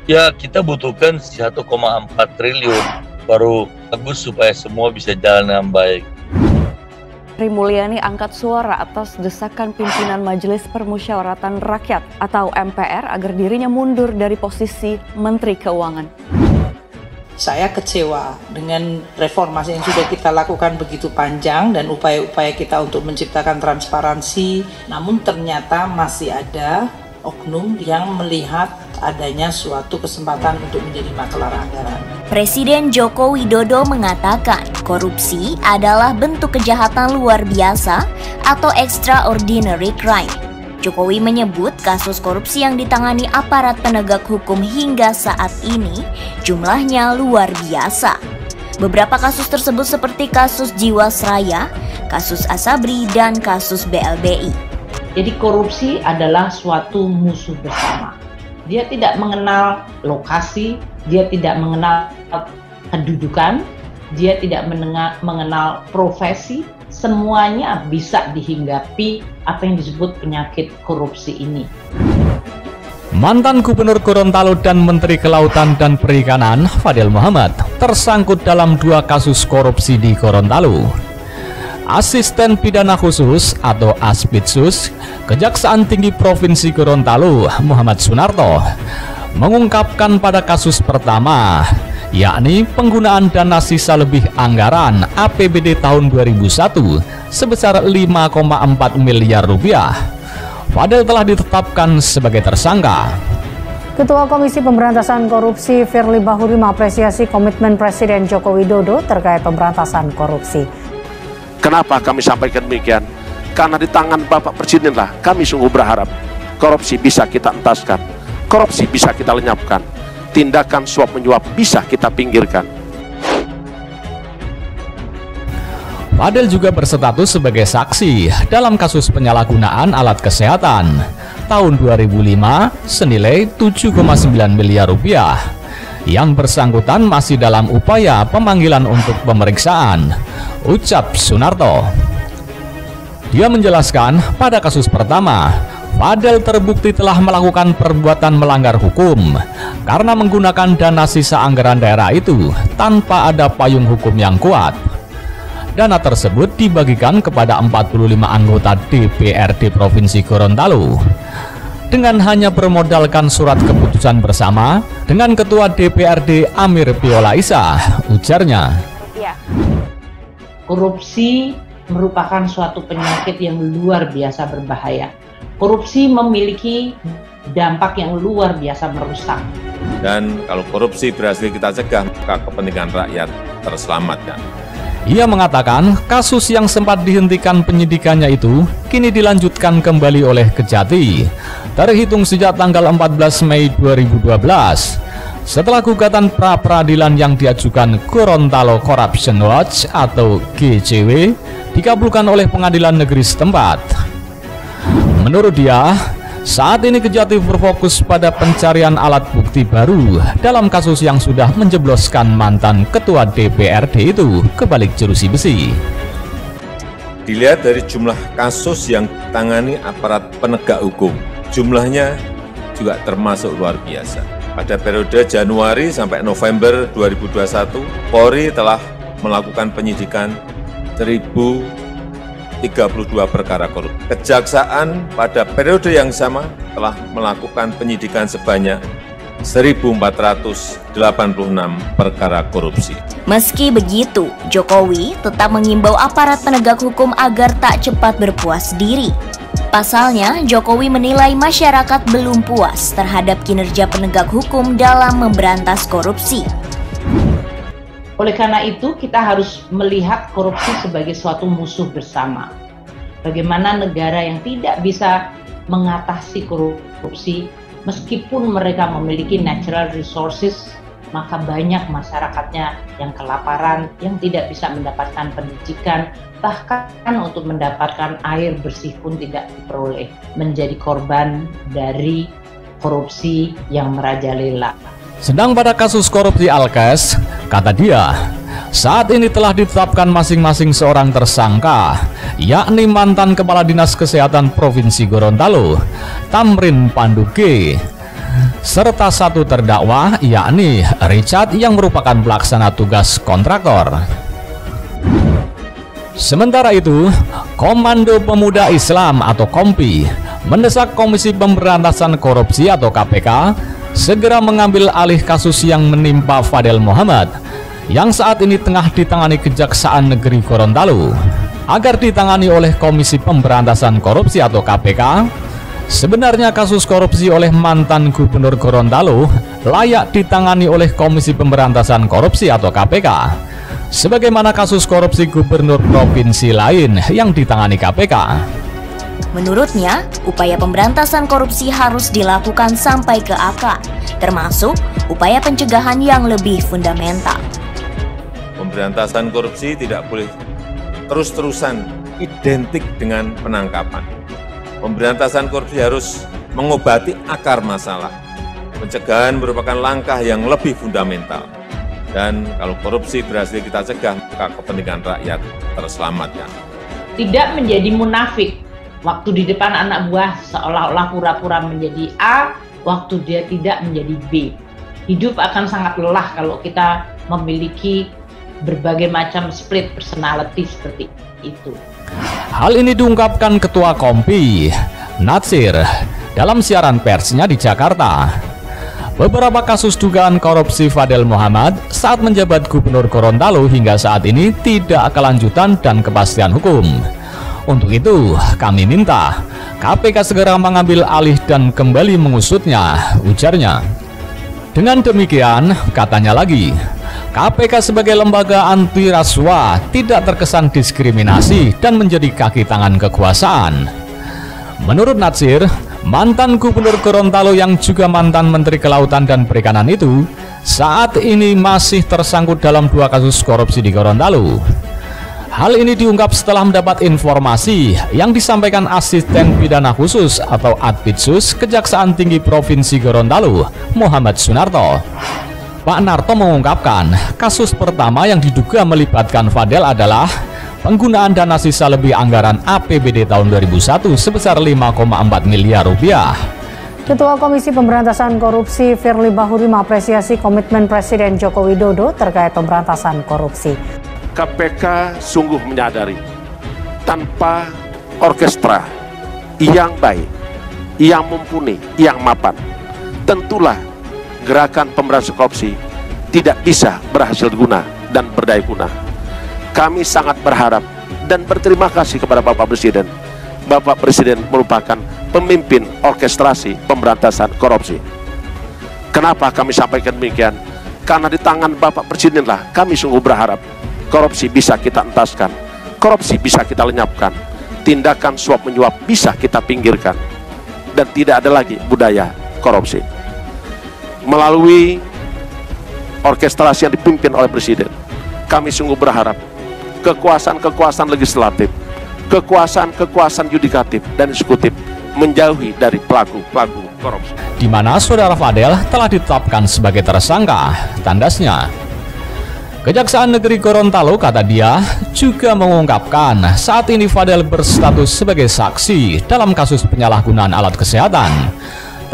Ya, kita butuhkan 1,4 triliun baru bagus supaya semua bisa jalan dengan baik. Sri Mulyani angkat suara atas desakan pimpinan Majelis Permusyawaratan Rakyat atau MPR agar dirinya mundur dari posisi Menteri Keuangan. Saya kecewa dengan reformasi yang sudah kita lakukan begitu panjang dan upaya-upaya kita untuk menciptakan transparansi, namun ternyata masih ada oknum yang melihat adanya suatu kesempatan untuk menjadi makelar anggaran. Presiden Joko Widodo mengatakan korupsi adalah bentuk kejahatan luar biasa atau extraordinary crime. Jokowi menyebut kasus korupsi yang ditangani aparat penegak hukum hingga saat ini jumlahnya luar biasa. Beberapa kasus tersebut seperti kasus Jiwasraya, kasus Asabri, dan kasus BLBI. Jadi korupsi adalah suatu musuh bersama. Dia tidak mengenal lokasi, dia tidak mengenal kedudukan, dia tidak mengenal profesi, semuanya bisa dihinggapi apa yang disebut penyakit korupsi ini. Mantan Gubernur Gorontalo dan Menteri Kelautan dan Perikanan Fadil Muhammad tersangkut dalam 2 kasus korupsi di Gorontalo. Asisten Pidana Khusus atau Aspitsus Kejaksaan Tinggi Provinsi Gorontalo Muhammad Sunarto mengungkapkan pada kasus pertama, yakni penggunaan dana sisa lebih anggaran APBD tahun 2001 sebesar 5,4 miliar rupiah. Fadil telah ditetapkan sebagai tersangka. Ketua Komisi Pemberantasan Korupsi Firly Bahuri mengapresiasi komitmen Presiden Joko Widodo terkait pemberantasan korupsi. Kenapa kami sampaikan demikian? Karena di tangan Bapak Presidenlah kami sungguh berharap korupsi bisa kita entaskan, korupsi bisa kita lenyapkan, tindakan suap menyuap bisa kita pinggirkan. Fadil juga berstatus sebagai saksi dalam kasus penyalahgunaan alat kesehatan tahun 2005 senilai 7,9 miliar rupiah. Yang bersangkutan masih dalam upaya pemanggilan untuk pemeriksaan, ucap Sunarto. Dia menjelaskan pada kasus pertama, Fadil terbukti telah melakukan perbuatan melanggar hukum karena menggunakan dana sisa anggaran daerah itu tanpa ada payung hukum yang kuat. Dana tersebut dibagikan kepada 45 anggota DPRD Provinsi Gorontalo dengan hanya bermodalkan surat keputusan bersama dengan Ketua DPRD Amir Piola Isa, ujarnya. Ya. Korupsi merupakan suatu penyakit yang luar biasa berbahaya. Korupsi memiliki dampak yang luar biasa merusak. Dan kalau korupsi berhasil kita cegah, maka kepentingan rakyat terselamatkan. Ia mengatakan kasus yang sempat dihentikan penyidikannya itu kini dilanjutkan kembali oleh Kejati terhitung sejak tanggal 14 Mei 2012 setelah gugatan pra-peradilan yang diajukan Gorontalo Corruption Watch atau GCW dikabulkan oleh pengadilan negeri setempat. Menurut dia, saat ini Kejati berfokus pada pencarian alat bukti baru dalam kasus yang sudah menjebloskan mantan Ketua DPRD itu ke balik jerusi besi. Dilihat dari jumlah kasus yang ditangani aparat penegak hukum, jumlahnya juga termasuk luar biasa. Pada periode Januari sampai November 2021, Polri telah melakukan penyidikan 1.032 perkara korupsi. Kejaksaan pada periode yang sama telah melakukan penyidikan sebanyak 1.486 perkara korupsi. Meski begitu, Jokowi tetap mengimbau aparat penegak hukum agar tak cepat berpuas diri. Pasalnya, Jokowi menilai masyarakat belum puas terhadap kinerja penegak hukum dalam memberantas korupsi. Oleh karena itu, kita harus melihat korupsi sebagai suatu musuh bersama. Bagaimana negara yang tidak bisa mengatasi korupsi, meskipun mereka memiliki natural resources, maka banyak masyarakatnya yang kelaparan, yang tidak bisa mendapatkan pendidikan, bahkan untuk mendapatkan air bersih pun tidak diperoleh, menjadi korban dari korupsi yang merajalela. Sedang pada kasus korupsi Alkes, kata dia, saat ini telah ditetapkan masing-masing seorang tersangka, yakni mantan Kepala Dinas Kesehatan Provinsi Gorontalo, Tamrin Panduge, serta satu terdakwa yakni Richard yang merupakan pelaksana tugas kontraktor. Sementara itu, Komando Pemuda Islam atau KOMPI mendesak Komisi Pemberantasan Korupsi atau KPK segera mengambil alih kasus yang menimpa Fadel Muhammad yang saat ini tengah ditangani Kejaksaan Negeri Gorontalo agar ditangani oleh Komisi Pemberantasan Korupsi atau KPK. Sebenarnya kasus korupsi oleh mantan Gubernur Gorontalo layak ditangani oleh Komisi Pemberantasan Korupsi atau KPK, sebagaimana kasus korupsi gubernur provinsi lain yang ditangani KPK. Menurutnya, upaya pemberantasan korupsi harus dilakukan sampai ke akar, termasuk upaya pencegahan yang lebih fundamental. Pemberantasan korupsi tidak boleh terus-terusan identik dengan penangkapan. Pemberantasan korupsi harus mengobati akar masalah. Pencegahan merupakan langkah yang lebih fundamental. Dan kalau korupsi berhasil kita cegah, maka kepentingan rakyat terselamatkan. Tidak menjadi munafik waktu di depan anak buah seolah-olah pura-pura menjadi A, waktu dia tidak menjadi B. Hidup akan sangat lelah kalau kita memiliki berbagai macam split personality seperti itu. Hal ini diungkapkan Ketua KOMPI, Natsir, dalam siaran persnya di Jakarta. Beberapa kasus dugaan korupsi Fadel Muhammad saat menjabat Gubernur Gorontalo hingga saat ini tidak kelanjutan dan kepastian hukum. Untuk itu, kami minta KPK segera mengambil alih dan kembali mengusutnya, ujarnya. Dengan demikian, katanya lagi, KPK sebagai lembaga anti rasuah tidak terkesan diskriminasi dan menjadi kaki tangan kekuasaan. Menurut Natsir, mantan Gubernur Gorontalo yang juga mantan Menteri Kelautan dan Perikanan itu saat ini masih tersangkut dalam 2 kasus korupsi di Gorontalo. Hal ini diungkap setelah mendapat informasi yang disampaikan Asisten Pidana Khusus atau Adpitsus Kejaksaan Tinggi Provinsi Gorontalo, Muhammad Sunarto. Pak Narto mengungkapkan kasus pertama yang diduga melibatkan Fadel adalah penggunaan dana sisa lebih anggaran APBD tahun 2001 sebesar 5,4 miliar rupiah. Ketua Komisi Pemberantasan Korupsi Firly Bahuri mengapresiasi komitmen Presiden Joko Widodo terkait pemberantasan korupsi. KPK sungguh menyadari tanpa orkestra yang baik, yang mumpuni, yang mapan, tentulah gerakan pemberantasan korupsi tidak bisa berhasil guna dan berdaya guna. Kami sangat berharap dan berterima kasih kepada Bapak Presiden. Bapak Presiden merupakan pemimpin orkestrasi pemberantasan korupsi. Kenapa kami sampaikan demikian? Karena di tangan Bapak Presidenlah kami sungguh berharap korupsi bisa kita entaskan, korupsi bisa kita lenyapkan, tindakan suap menyuap bisa kita pinggirkan, dan tidak ada lagi budaya korupsi. Melalui orkestrasi yang dipimpin oleh Presiden, kami sungguh berharap kekuasaan-kekuasaan legislatif, kekuasaan-kekuasaan yudikatif dan eksekutif menjauhi dari pelaku-pelaku korupsi. Di mana Saudara Fadel telah ditetapkan sebagai tersangka, tandasnya. Kejaksaan Negeri Gorontalo, kata dia, juga mengungkapkan saat ini Fadel berstatus sebagai saksi dalam kasus penyalahgunaan alat kesehatan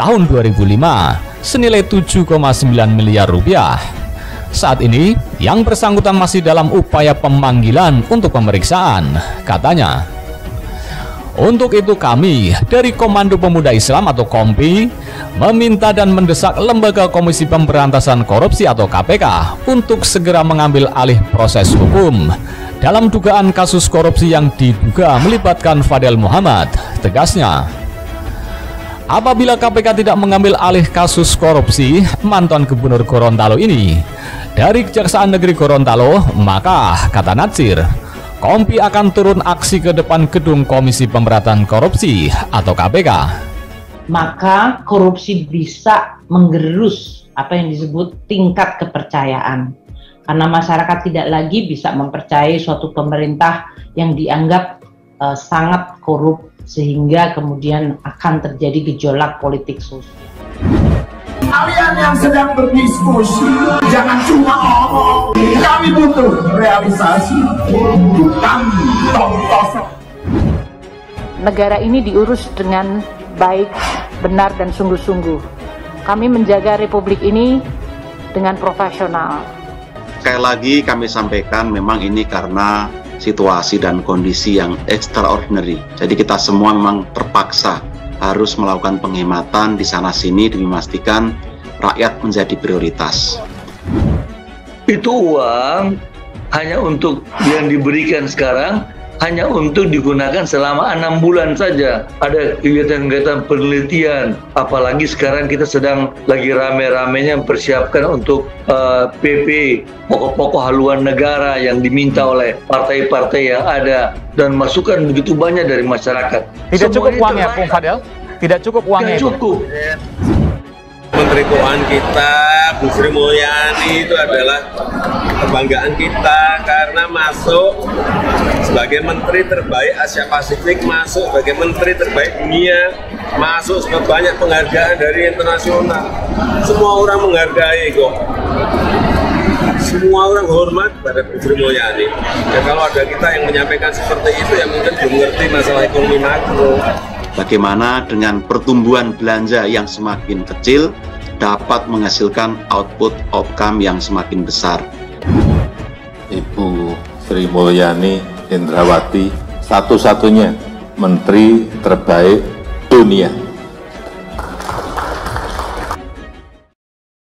tahun 2005 senilai 7,9 miliar rupiah. Saat ini, yang bersangkutan masih dalam upaya pemanggilan untuk pemeriksaan, katanya. Untuk itu kami dari Komando Pemuda Islam atau KOMPI meminta dan mendesak Lembaga Komisi Pemberantasan Korupsi atau KPK untuk segera mengambil alih proses hukum dalam dugaan kasus korupsi yang diduga melibatkan Fadel Muhammad, tegasnya. Apabila KPK tidak mengambil alih kasus korupsi mantan Gubernur Gorontalo ini dari Kejaksaan Negeri Gorontalo, maka, kata Natsir, KOMPI akan turun aksi ke depan gedung Komisi Pemberantasan Korupsi atau KPK. Maka korupsi bisa menggerus apa yang disebut tingkat kepercayaan. Karena masyarakat tidak lagi bisa mempercayai suatu pemerintah yang dianggap sangat korup, sehingga kemudian akan terjadi gejolak politik sosial. Kalian yang sedang berdiskusi, jangan cuma ngomong. Kami butuh realisasi, bukan tontosan. Negara ini diurus dengan baik, benar, dan sungguh-sungguh. Kami menjaga republik ini dengan profesional. Sekali lagi kami sampaikan memang ini karena situasi dan kondisi yang extraordinary. Jadi kita semua memang terpaksa harus melakukan penghematan di sana-sini demi memastikan rakyat menjadi prioritas. Itu uang hanya untuk yang diberikan sekarang, hanya untuk digunakan selama 6 bulan saja. Ada kegiatan-kegiatan penelitian, apalagi sekarang kita sedang lagi rame-ramenya mempersiapkan untuk PP, pokok-pokok haluan negara yang diminta oleh partai-partai yang ada, dan masukan begitu banyak dari masyarakat. Tidak cukup uangnya, Bung Fadel? Tidak cukup uangnya? Tidak cukup. Menteri Keuangan kita, Bu Sri Mulyani, itu adalah kebanggaan kita karena masuk sebagai Menteri terbaik Asia Pasifik, masuk sebagai Menteri terbaik dunia, masuk sebagai banyak penghargaan dari internasional. Semua orang menghargai kok. Semua orang hormat pada Bu Sri Mulyani. Ya kalau ada kita yang menyampaikan seperti itu, ya mungkin belum ngerti masalah ekonomi makro. Bagaimana dengan pertumbuhan belanja yang semakin kecil dapat menghasilkan output outcome yang semakin besar. Ibu Sri Mulyani Indrawati satu-satunya menteri terbaik dunia.